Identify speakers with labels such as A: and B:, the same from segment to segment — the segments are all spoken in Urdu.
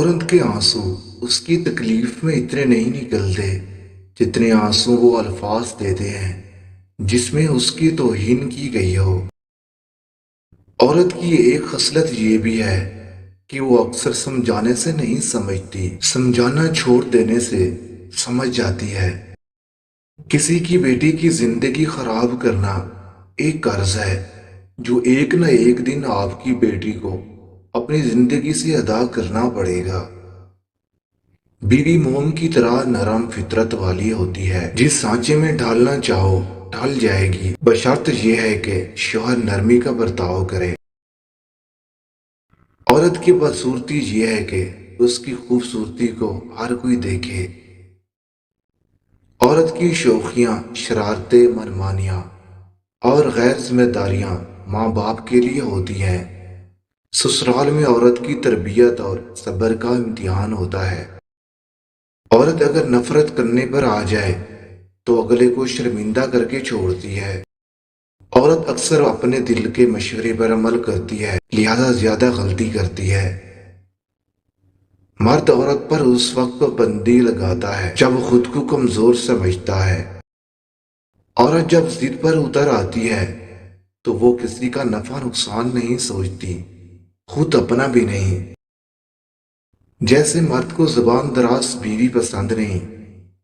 A: عورت کے آنسو اس کی تکلیف میں اتنے نہیں نکلتے جتنے آنسو وہ الفاظ دیتے ہیں جس میں اس کی توہین کی گئی ہو۔ عورت کی ایک خصلت یہ بھی ہے کہ وہ اکثر سمجھانے سے نہیں سمجھتی، سمجھانا چھوڑ دینے سے سمجھ جاتی ہے۔ کسی کی بیٹی کی زندگی خراب کرنا ایک قرض ہے جو ایک نہ ایک دن آپ کی بیٹی کو اپنی زندگی سے ادا کرنا پڑے گا۔ بیوی موم کی طرح نرم فطرت والی ہوتی ہے، جس سانچے میں ڈھالنا چاہو ڈھال جائے گی، بشرط یہ ہے کہ شوہر نرمی کا برتاؤ کرے۔ عورت کی بدصورتی یہ ہے کہ اس کی خوبصورتی کو ہر کوئی دیکھے۔ عورت کی شوخیاں، شرارتیں، منمانیاں اور غیر ذمہ داریاں ماں باپ کے لیے ہوتی ہیں۔ سسرال میں عورت کی تربیت اور صبر کا امتحان ہوتا ہے۔ عورت اگر نفرت کرنے پر آ جائے تو اگلے کو شرمندہ کر کے چھوڑتی ہے۔ عورت اکثر اپنے دل کے مشورے پر عمل کرتی ہے، لہذا زیادہ غلطی کرتی ہے۔ مرد عورت پر اس وقت پابندی لگاتا ہے جب خود کو کمزور سمجھتا ہے۔ عورت جب ضد پر اتر آتی ہے تو وہ کسی کا نفع نقصان نہیں سوچتی، خود اپنا بھی نہیں۔ جیسے مرد کو زبان دراز بیوی پسند نہیں،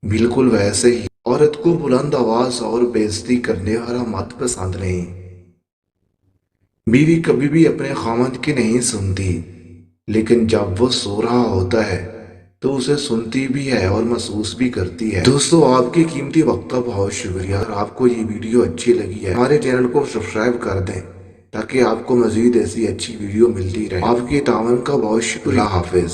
A: بالکل ویسے ہی عورت کو بلند آواز اور بے عزتی کرنے والا مرد پسند نہیں۔ بیوی کبھی بھی اپنے خاوند کی نہیں سنتی، لیکن جب وہ سو رہا ہوتا ہے تو اسے سنتی بھی ہے اور محسوس بھی کرتی ہے۔ دوستو، آپ کی قیمتی وقت کا بہت شکریہ۔ اگر آپ کو یہ ویڈیو اچھی لگی ہے ہمارے چینل کو سبسکرائب کر دیں تاکہ آپ کو مزید ایسی اچھی ویڈیو ملتی رہے۔ آپ کے تعاون کا بہت شکریہ۔ اللہ حافظ۔